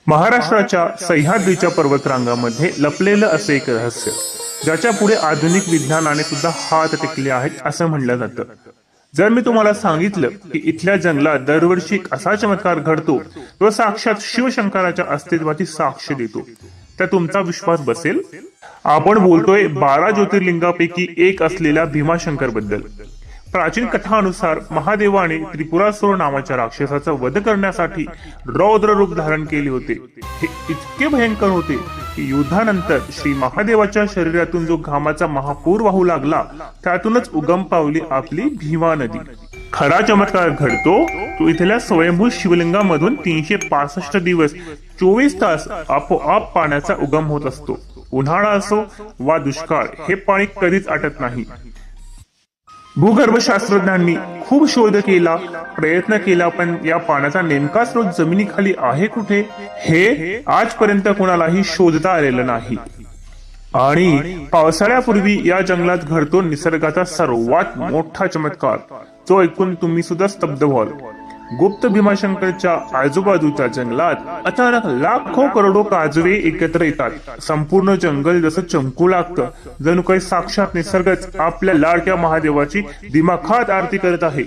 महाराष्ट्राच्या सह्याद्रीच्या पर्वतरांगामध्ये लपलेलं असे एक रहस्य, ज्याच्या पुढे आधुनिक विज्ञानाने सुद्धा हात टेकले आहेत असं म्हणलं जातं. जर मी तुम्हाला सांगितलं की इथल्या जंगलात दरवर्षी एक असा चमत्कार घडतो तो साक्षात शिवशंकराच्या अस्तित्वाची साक्ष देतो, तर तुमचा विश्वास बसेल? आपण बोलतोय 12 ज्योतिर्लिंगापैकी एक असलेल्या भीमाशंकर बद्दल. प्राचीन कथानुसार महादेवाने त्रिपुरासुर नावाच्या राक्षसाचा वध करण्यासाठी रौद्र रूप धारण केले होते. हे इतके भयंकर होते की युद्धानंतर श्री महादेवाच्या शरीरातून जो घामाचा महापूर वाहू लागला, त्यातूनच उगम पावली आपली भीमा नदी. खरा चमत्कार घडतो तो इथल्या स्वयंभू शिवलिंगामधून 365 दिवस 24 तास आपोआप पाण्याचा उगम होत असतो. उन्हाळा असो वा दुष्काळ, हे पाणी कधीच आटत नाही. भूगर्भशास्त्रज्ञांनी खूप शोध केला, प्रयत्न केला, पण या पाण्याचा नेमका स्रोत जमिनीखाली आहे कुठे, हे आजपर्यंत कोणालाही शोधता आलेलं नाही. आणि पावसाळ्यापूर्वी या जंगलात घडतो निसर्गाचा सर्वात मोठा चमत्कार, जो ऐकून तुम्ही सुद्धा स्तब्ध व्हाल. गुप्त भीमाशंकरच्या आजूबाजूच्या जंगलात अचानक लाखो करोडो काजवे एकत्र येतात. संपूर्ण जंगल जसं चमकू लागतं, जणू काही साक्षात निसर्गच आपल्या लाडक्या महादेवाची दिमाखात आरती करत आहे.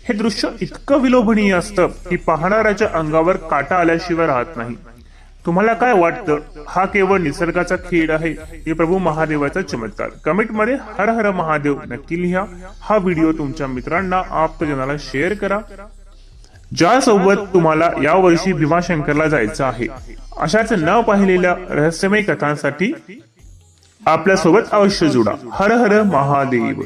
हे दृश्य इतकं विलोभनीय असतं की पाहणाऱ्याच्या अंगावर काटा आल्याशिवाय राहत नाही. तुम्हाला काय वाटतं, हा केवळ निसर्गाचा खेळ आहे की प्रभू महादेवाचा चमत्कार? कमेंट मध्ये हर हर महादेव नक्की लिहा. हा व्हिडिओ तुमच्या मित्रांना, आप्तजनाला शेअर करा. ज्यासोबत तुम्हाला यावर्षी भीमाशंकरला जायचं आहे, अशाच न पाहिलेल्या रहस्यमय कथांसाठी आपल्या सोबत अवश्य जुडा. हर हर महादेव.